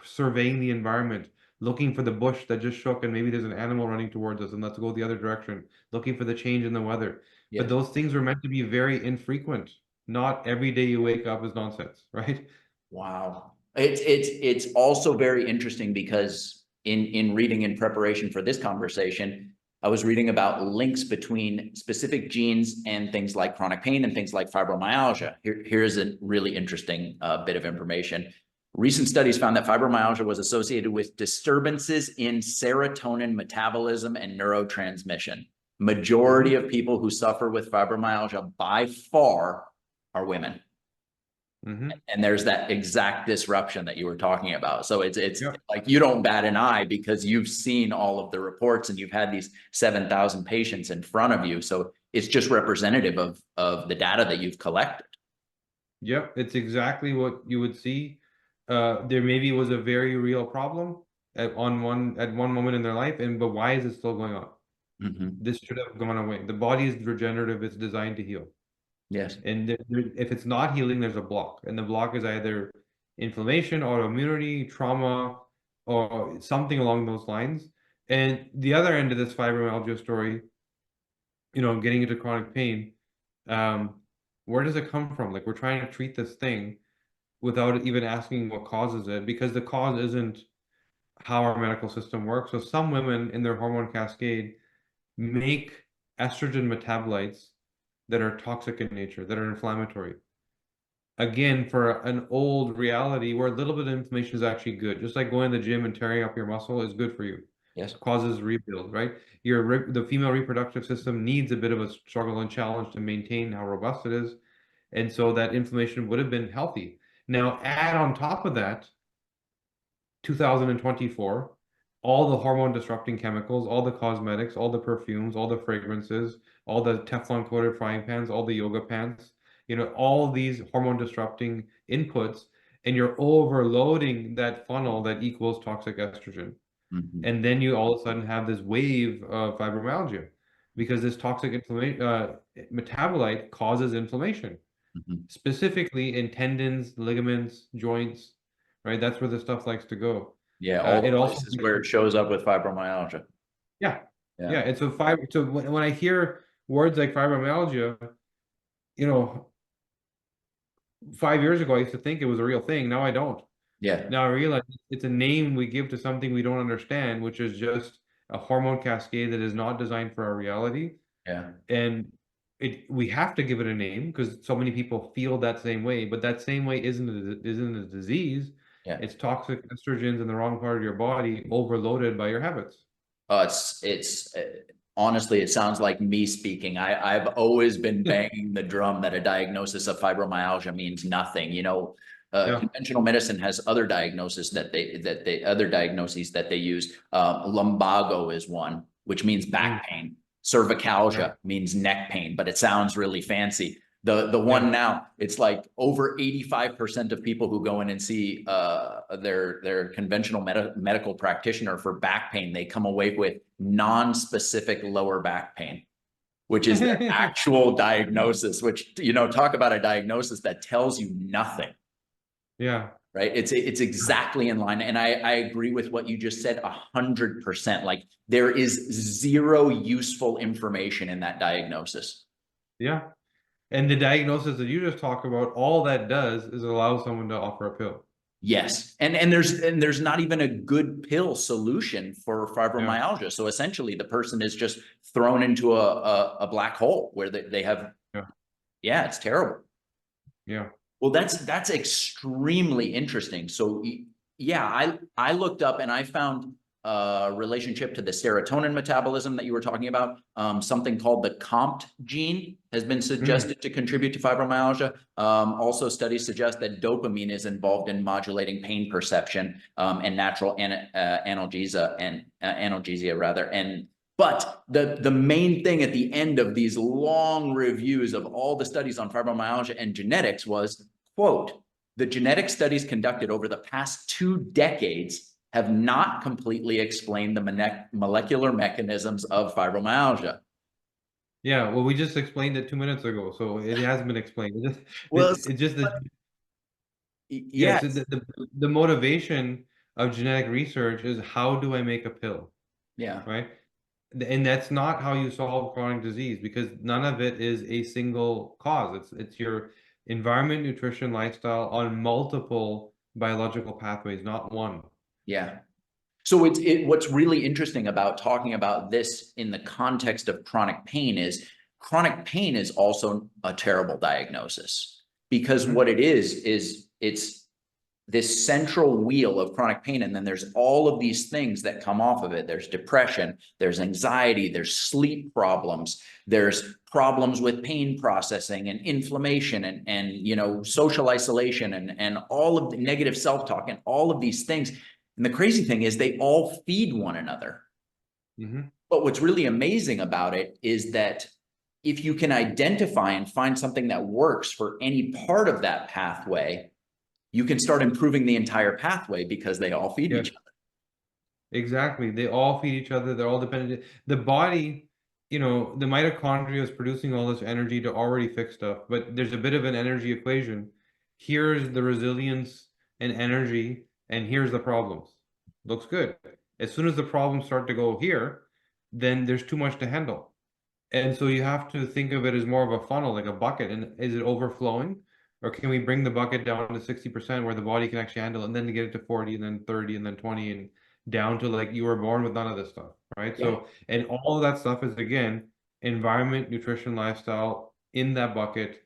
surveying the environment, looking for the bush that just shook and maybe there's an animal running towards us and let's go the other direction, looking for the change in the weather. But Yes. those things were meant to be very infrequent. Not every day you wake up is nonsense, right? Wow. It's also very interesting because in reading in preparation for this conversation, I was reading about links between specific genes and things like chronic pain and things like fibromyalgia. Here's a really interesting bit of information. Recent studies found that fibromyalgia was associated with disturbances in serotonin metabolism and neurotransmission. Majority of people who suffer with fibromyalgia by far are women. And there's that exact disruption that you were talking about. So it's Yep. like you don't bat an eye because you've seen all of the reports and you've had these 7,000 patients in front of you. So it's just representative of the data that you've collected. Yep, it's exactly what you would see. There maybe was a very real problem at one moment in their life, but why is it still going on? This should have gone away. The body is regenerative; it's designed to heal. Yes. And if it's not healing, there's a block, and the block is either inflammation, autoimmunity, trauma, or something along those lines. And the other end of this fibromyalgia story, getting into chronic pain, where does it come from? Like we're trying to treat this thing without even asking what causes it, because the cause isn't how our medical system works. So some women in their hormone cascade make estrogen metabolites that are toxic in nature, that are inflammatory. Again, for an old reality where a little bit of inflammation is actually good, just like going to the gym and tearing up your muscle is good for you. Yes. Causes rebuild, right? The female reproductive system needs a bit of a struggle and challenge to maintain how robust it is. And so that inflammation would have been healthy. Now, add on top of that, 2024, all the hormone disrupting chemicals, all the cosmetics, all the perfumes, all the fragrances, all the Teflon coated frying pans, all the yoga pants, all these hormone disrupting inputs, and you're overloading that funnel that equals toxic estrogen. And then you all of a sudden have this wave of fibromyalgia because this toxic metabolite causes inflammation, specifically in tendons, ligaments, joints, right? That's where the stuff likes to go. Yeah. All the It also, places where it shows up with fibromyalgia. yeah, Yeah. yeah. And so when I hear words like fibromyalgia, you know, 5 years ago I used to think it was a real thing. Now I don't. Yeah. Now I realize it's a name we give to something we don't understand, which is just a hormone cascade that is not designed for our reality. Yeah. And we have to give it a name because so many people feel that same way, but that same way isn't a disease. Yeah. It's toxic estrogens in the wrong part of your body overloaded by your habits. It's honestly, it sounds like me speaking. I've always been banging the drum that a diagnosis of fibromyalgia means nothing. Yeah. Conventional medicine has other diagnoses that they use. Lumbago is one, which means back pain. Cervicalgia means neck pain, but it sounds really fancy. The one now, it's like over 85% of people who go in and see their conventional medical practitioner for back pain, they come away with non-specific lower back pain, which is their actual diagnosis, which, talk about a diagnosis that tells you nothing. Yeah. Right. It's exactly in line. And I agree with what you just said 100%. Like there is zero useful information in that diagnosis. Yeah. And the diagnosis that you just talked about, all that does is allow someone to offer a pill. Yes. And there's not even a good pill solution for fibromyalgia. Yeah. So essentially the person is just thrown into a black hole where they have, yeah, it's terrible. Yeah. Well, that's extremely interesting. So yeah, I looked up and I found a relationship to the serotonin metabolism that you were talking about. Something called the COMT gene has been suggested to contribute to fibromyalgia. Also, studies suggest that dopamine is involved in modulating pain perception and natural analgesia rather. But the main thing at the end of these long reviews of all the studies on fibromyalgia and genetics was, quote, the genetic studies conducted over the past 2 decades have not completely explained the molecular mechanisms of fibromyalgia. Yeah, well, we just explained it 2 minutes ago, so it hasn't been explained. Well, Yeah, so Yes. the motivation of genetic research is how do I make a pill, Yeah. right? And that's not how you solve chronic disease because none of it is a single cause. It's your environment, nutrition, lifestyle on multiple biological pathways, not one. Yeah. So what's really interesting about talking about this in the context of chronic pain is also a terrible diagnosis because Hmm. what it is it's this central wheel of chronic pain, and then there's all of these things that come off of it. There's depression, there's anxiety, there's sleep problems, there's problems with pain processing and inflammation and social isolation and all of the negative self-talk and all of these things. And the crazy thing is they all feed one another. Hmm. But what's really amazing about it is that if you can identify and find something that works for any part of that pathway, you can start improving the entire pathway because they all feed Yeah, each other. exactly. They all feed each other. They're all dependent. The body, the mitochondria is producing all this energy to already fix stuff, but there's a bit of an energy equation. Here's the resilience and energy, and here's the problems. Looks good. As soon as the problems start to go here, then there's too much to handle. And so you have to think of it as more of a funnel, like a bucket. And is it overflowing? Or can we bring the bucket down to 60% where the body can actually handle it and then to get it to 40 and then 30 and then 20 and down to like you were born with none of this stuff, right? Yeah. So, and all of that stuff is again, environment, nutrition, lifestyle in that bucket.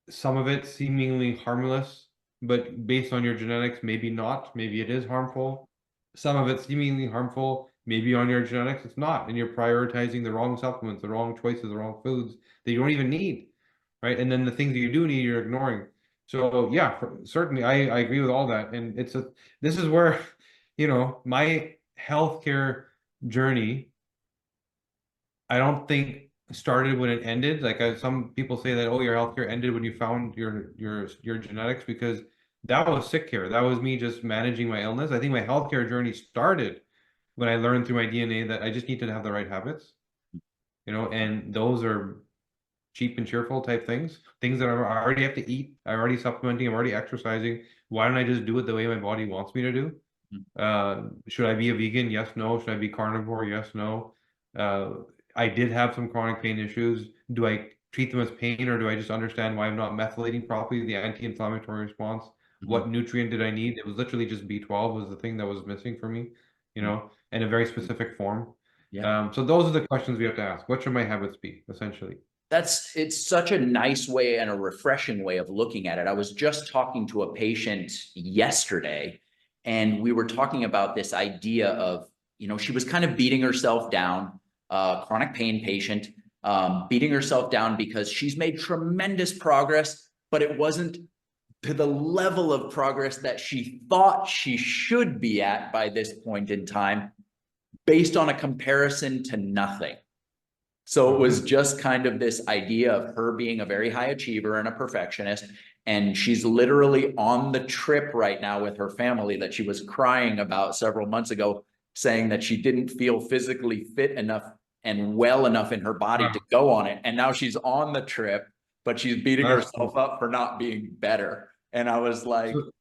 Some of it seemingly harmless, but based on your genetics, maybe not. Maybe it is harmful. Some of it seemingly harmful, maybe on your genetics, it's not. And you're prioritizing the wrong supplements, the wrong choices, the wrong foods that you don't even need, right? And then the things that you do need, you're ignoring. So yeah, certainly I agree with all that. And this is where, my healthcare journey I don't think started when it ended. Like some people say that, oh, your healthcare ended when you found your genetics because that was sick care. That was me just managing my illness. I think my healthcare journey started when I learned through my DNA that I just need to have the right habits, and those are cheap and cheerful type things, things that I already have to eat. I'm already supplementing. I'm already exercising. Why don't I just do it the way my body wants me to do? Should I be a vegan? Yes, no. Should I be carnivore? Yes, no. Uh, I did have some chronic pain issues. Do I treat them as pain or do I just understand why I'm not methylating properly, the anti-inflammatory response? Mhm. What nutrient did I need? It was literally just B12 was the thing that was missing for me, Mhm. in a very specific form. Yeah. So those are the questions we have to ask. What should my habits be, essentially? It's such a nice way and a refreshing way of looking at it. I was just talking to a patient yesterday, and we were talking about this idea of, she was kind of beating herself down, chronic pain patient, beating herself down because she's made tremendous progress, but it wasn't to the level of progress that she thought she should be at by this point in time, based on a comparison to nothing. So it was Hmm. just kind of this idea of her being a very high achiever and a perfectionist. And she's literally on the trip right now with her family that she was crying about several months ago, saying that she didn't feel physically fit enough and well enough in her body to Wow, go on it. And now she's on the trip, but she's beating that's cool. herself up for not being better. And I was like, So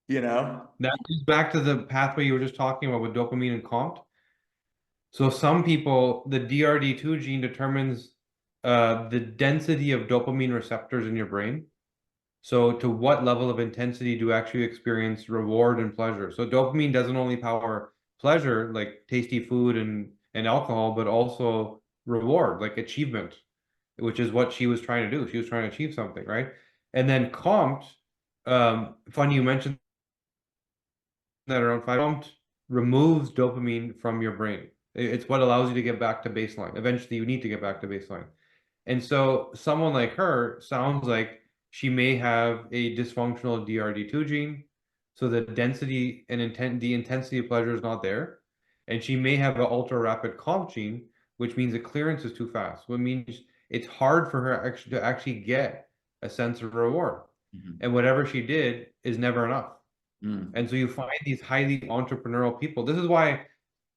you know, that goes back to the pathway you were just talking about with dopamine and COMT. So some people, the DRD2 gene determines the density of dopamine receptors in your brain. So to what level of intensity do you actually experience reward and pleasure? So dopamine doesn't only power pleasure, like tasty food and alcohol, but also reward, like achievement, which is what she was trying to do. She was trying to achieve something, right? And then COMT, funny you mentioned that around five prompt removes dopamine from your brain. It's what allows you to get back to baseline. Eventually, you need to get back to baseline. And so, someone like her sounds like she may have a dysfunctional DRD2 gene. So the density and the intensity of pleasure is not there. And she may have an ultra rapid comp gene, which means the clearance is too fast. What means it's hard for her to actually get a sense of reward. mhm, And whatever she did is never enough. mm, And so you find these highly entrepreneurial people. This is why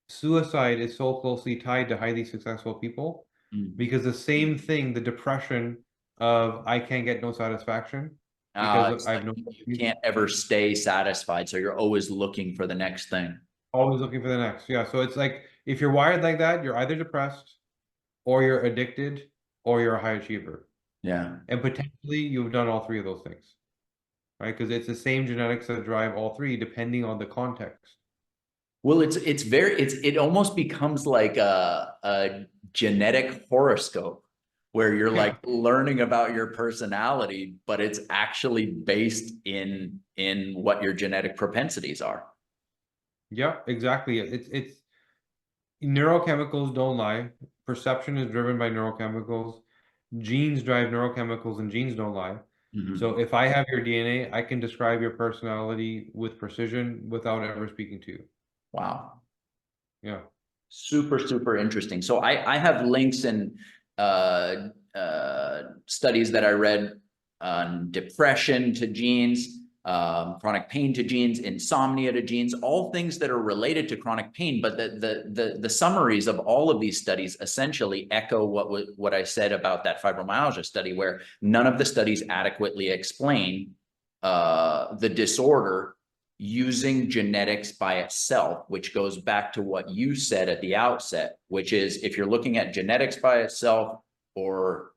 suicide is so closely tied to highly successful people, mm, because the same thing, the depression of I can't get no satisfaction, because It's I like have no you can't ever stay satisfied, so you're always looking for the next thing. always looking for the next. Yeah, so it's like if you're wired like that, you're either depressed or you're addicted or you're a high achiever. Yeah. And potentially you've done all three of those things, right? Because it's the same genetics that drive all three depending on the context. Well, it almost becomes like a genetic horoscope where you're like Yeah. learning about your personality, but it's actually based in what your genetic propensities are. Yeah, exactly. It's neurochemicals don't lie. Perception is driven by neurochemicals. Genes drive neurochemicals and genes don't lie. Mhm. So if I have your DNA, I can describe your personality with precision without ever speaking to you. Wow. Yeah. Super, super interesting. So I have links and studies that I read on depression to genes, chronic pain to genes, insomnia to genes, all things that are related to chronic pain. But the summaries of all of these studies essentially echo what I said about that fibromyalgia study, where none of the studies adequately explain the disorder using genetics by itself, which goes back to what you said at the outset, which is if you're looking at genetics by itself or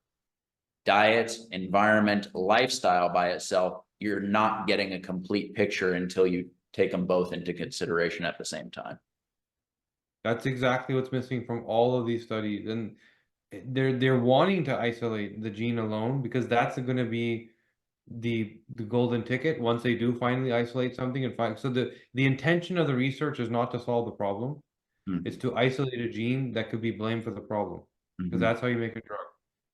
diet, environment, lifestyle by itself, you're not getting a complete picture until you take them both into consideration at the same time. That's exactly what's missing from all of these studies. And they're wanting to isolate the gene alone because that's going to be the golden ticket once they do finally isolate something and find. So the intention of the research is not to solve the problem. It's Mm-hmm. to isolate a gene that could be blamed for the problem, because Mm-hmm. that's how you make a drug.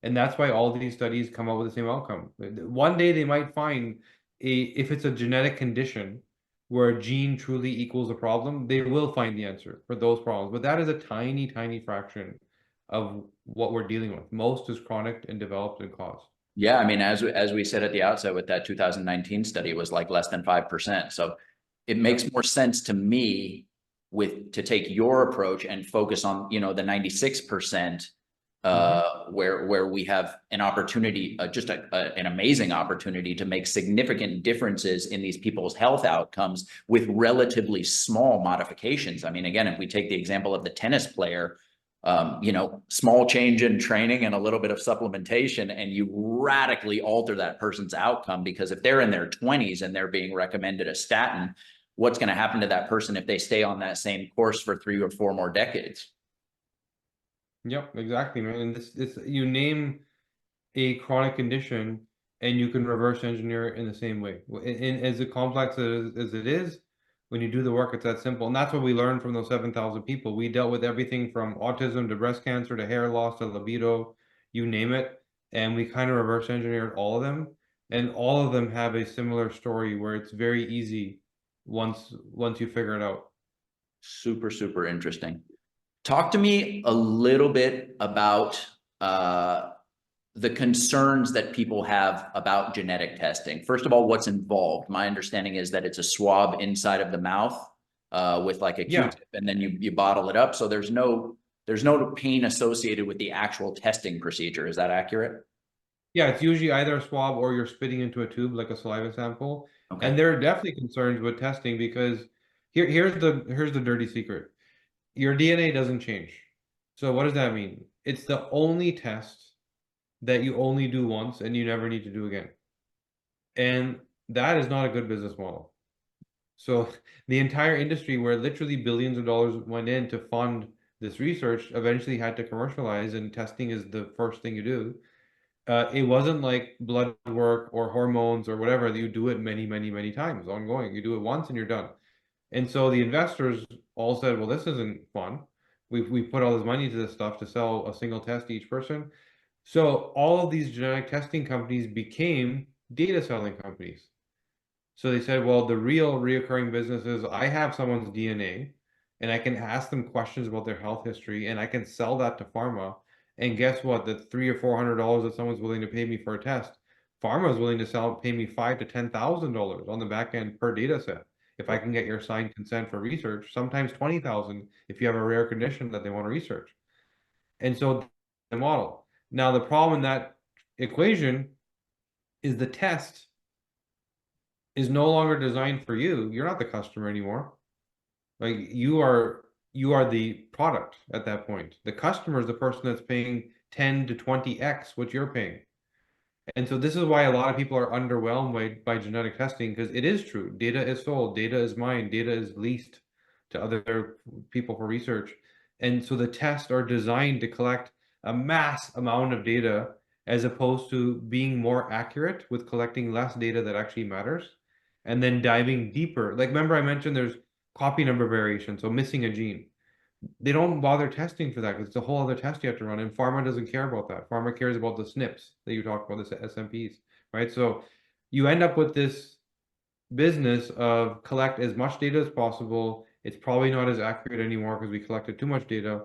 And that's why all these studies come up with the same outcome. One day they might find if it's a genetic condition where a gene truly equals a problem, they will find the answer for those problems. But that is a tiny, tiny fraction of what we're dealing with. Most is chronic and developed and caused. Yeah, I mean, as we said at the outset with that 2019 study, it was like less than 5%. So it Yeah. makes more sense to me to take your approach and focus on, the 96% Hmm. where we have an opportunity, an amazing opportunity to make significant differences in these people's health outcomes with relatively small modifications. I mean, again, if we take the example of the tennis player, small change in training and a little bit of supplementation, and you radically alter that person's outcome. Because if they're in their 20s and they're being recommended a statin, what's going to happen to that person if they stay on that same course for 3 or 4 more decades? Yep, exactly, man. And this you name a chronic condition and you can reverse engineer it in the same way. And as complex as it is, when you do the work, it's that simple. And that's what we learned from those 7,000 people. We dealt with everything from autism to breast cancer to hair loss to libido, you name it. And we kind of reverse engineered all of them. And all of them have a similar story where it's very easy once you figure it out. Super, super interesting. Talk to me a little bit about the concerns that people have about genetic testing. First of all, what's involved? My understanding is that it's a swab inside of the mouth with like a Yeah. Q-tip, and then you bottle it up. So there's no pain associated with the actual testing procedure. Is that accurate? Yeah, it's usually either a swab or you're spitting into a tube like a saliva sample. And Okay. there are definitely concerns with testing because here's the dirty secret. Your DNA doesn't change. So what does that mean? It's the only test that you only do once and you never need to do again. And that is not a good business model. So the entire industry where literally billions of dollars went in to fund this research eventually had to commercialize, and testing is the first thing you do. It wasn't like blood work or hormones or whatever that you do it many, many, many times ongoing. You do it once and you're done. And so the investors all said, well, this isn't fun. We put all this money into this stuff to sell a single test to each person. So all of these genetic testing companies became data selling companies. So they said, well, the real reoccurring business is I have someone's DNA and I can ask them questions about their health history and I can sell that to pharma. And guess what? The $300 or $400 that someone's willing to pay me for a test, pharma is willing to pay me $5,000 to $10,000 on the back end per data set. If I can get your signed consent for research, sometimes 20,000 if you have a rare condition that they want to research. And so the model. Now the problem in that equation is the test is no longer designed for you. You're not the customer anymore. Like you are the product at that point. The customer is the person that's paying 10 to 20x what you're paying. And so this is why a lot of people are underwhelmed by genetic testing, because it is true. Data is sold, data is mined, data is leased to other people for research. And so the tests are designed to collect a mass amount of data as opposed to being more accurate with collecting less data that actually matters and then diving deeper. Like remember I mentioned there's copy number variation, so missing a gene. They don't bother testing for that because it's a whole other test you have to run, and pharma doesn't care about that. Pharma cares about the SNPs that you talk about, the SMPs, right? So you end up with this business of collect as much data as possible. It's probably not as accurate anymore because we collected too much data,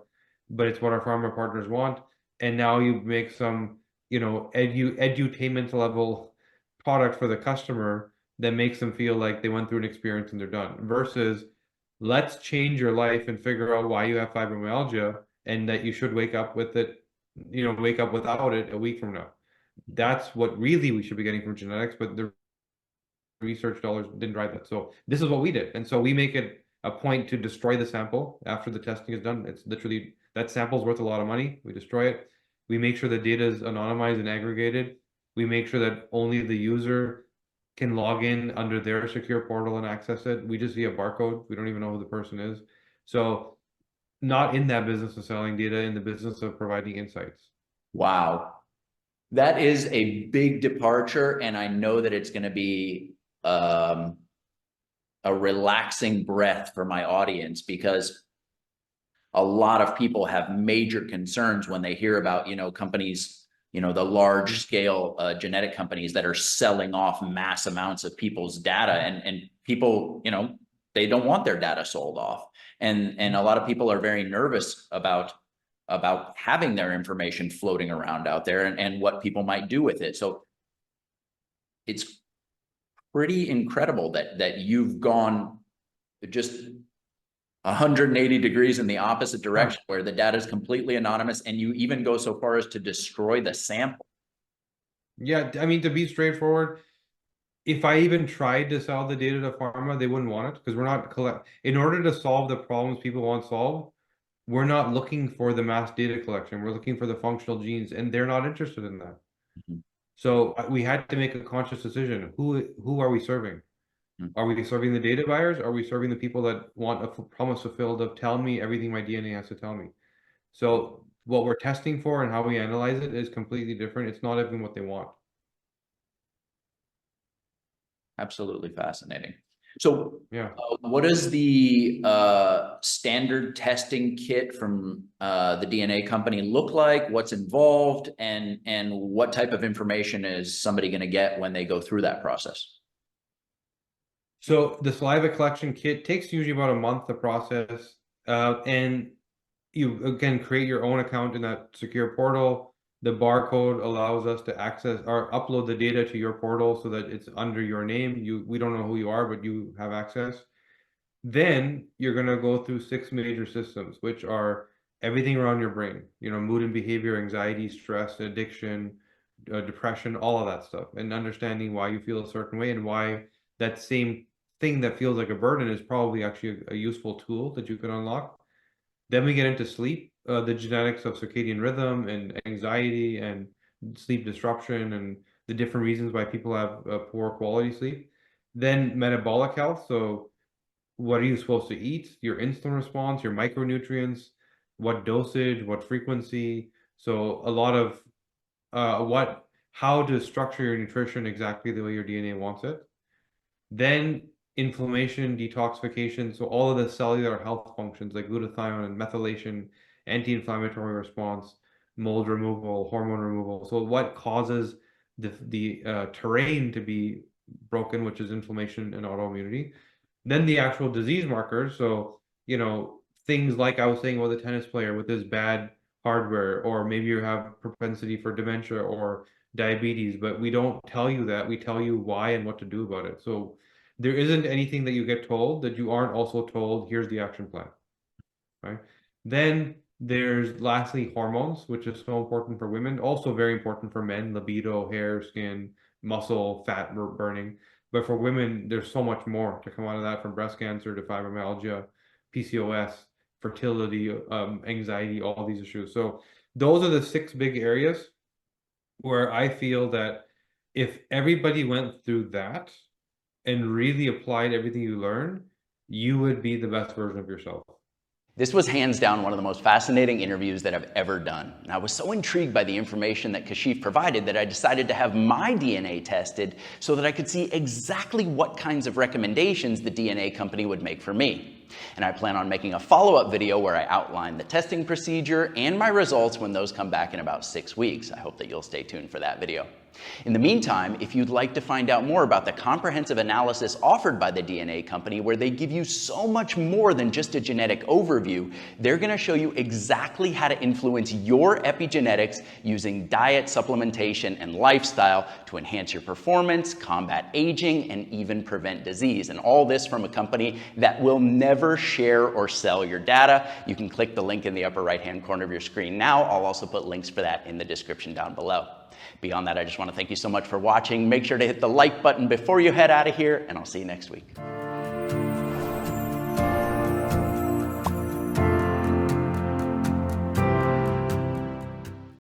but it's what our pharma partners want. And now you make some, edutainment level product for the customer that makes them feel like they went through an experience and they're done. Versus let's change your life and figure out why you have fibromyalgia and that you should wake up with it, wake up without it a week from now. That's what really we should be getting from genetics, but the research dollars didn't drive that. So this is what we did. And so we make it a point to destroy the sample after the testing is done. It's literally that sample's worth a lot of money. We destroy it. We make sure the data is anonymized and aggregated. We make sure that only the user can log in under their secure portal and access it. We just see a barcode. We don't even know who the person is. So not in that business of selling data, in the business of providing insights. Wow. That is a big departure, and I know that it's going to be a relaxing breath for my audience, because a lot of people have major concerns when they hear about, companies, the large scale genetic companies that are selling off mass amounts of people's data, and people, they don't want their data sold off. And a lot of people are very nervous about having their information floating around out there, and what people might do with it. So it's pretty incredible that you've gone just 180 degrees in the opposite direction, where the data is completely anonymous, and you even go so far as to destroy the sample. Yeah, I mean, to be straightforward, if I even tried to sell the data to pharma, they wouldn't want it because we're not in order to solve the problems people want solved, we're not looking for the mass data collection. We're looking for the functional genes, and they're not interested in that. Mhm. So we had to make a conscious decision. Who are we serving? Mhm. Are we serving the data buyers? Are we serving the people that want a promise fulfilled of tell me everything my DNA has to tell me? So what we're testing for and how we analyze it is completely different. It's not even what they want. Absolutely fascinating. So Yeah. what is the standard testing kit from the DNA company look like? What's involved, and what type of information is somebody going to get when they go through that process? So the saliva collection kit takes usually about a month to process, and you again create your own account in that secure portal. The barcode allows us to access or upload the data to your portal so that it's under your name. We don't know who you are, but you have access. Then you're going to go through 6 major systems, which are everything around your brain, mood and behavior, anxiety, stress, addiction, depression, all of that stuff, and understanding why you feel a certain way and why that same thing that feels like a burden is probably actually a useful tool that you can unlock. Then we get into sleep, the genetics of circadian rhythm and anxiety and sleep disruption and the different reasons why people have poor quality sleep. Then metabolic health, so what are you supposed to eat, your insulin response, your micronutrients, what dosage, what frequency. So a lot of how to structure your nutrition exactly the way your DNA wants it. Then inflammation, detoxification, so all of the cellular health functions like glutathione and methylation, anti-inflammatory response, mold removal, hormone removal. So what causes the terrain to be broken, which is inflammation and autoimmunity. Then the actual disease markers. So, things like I was saying about the tennis player with his bad hardware, or maybe you have propensity for dementia or diabetes, but we don't tell you that. We tell you why and what to do about it. So there isn't anything that you get told that you aren't also told, here's the action plan, right? Then there's lastly hormones, which is so important for women, also very important for men, libido, hair, skin, muscle, fat burning. But for women, there's so much more to come out of that, from breast cancer to fibromyalgia, PCOS, fertility, anxiety, all these issues. So those are the 6 big areas where I feel that if everybody went through that and really applied everything you learned, you would be the best version of yourself. This was hands down one of the most fascinating interviews that I've ever done. And I was so intrigued by the information that Kashif provided that I decided to have my DNA tested so that I could see exactly what kinds of recommendations the DNA company would make for me. And I plan on making a follow-up video where I outline the testing procedure and my results when those come back in about 6 weeks. I hope that you'll stay tuned for that video. In the meantime, if you'd like to find out more about the comprehensive analysis offered by the DNA company, where they give you so much more than just a genetic overview, they're going to show you exactly how to influence your epigenetics using diet, supplementation, and lifestyle to enhance your performance, combat aging, and even prevent disease. And all this from a company that will never share or sell your data. You can click the link in the upper right-hand corner of your screen now. I'll also put links for that in the description down below. Beyond that, I just want to thank you so much for watching. Make sure to hit the like button before you head out of here, and I'll see you next week.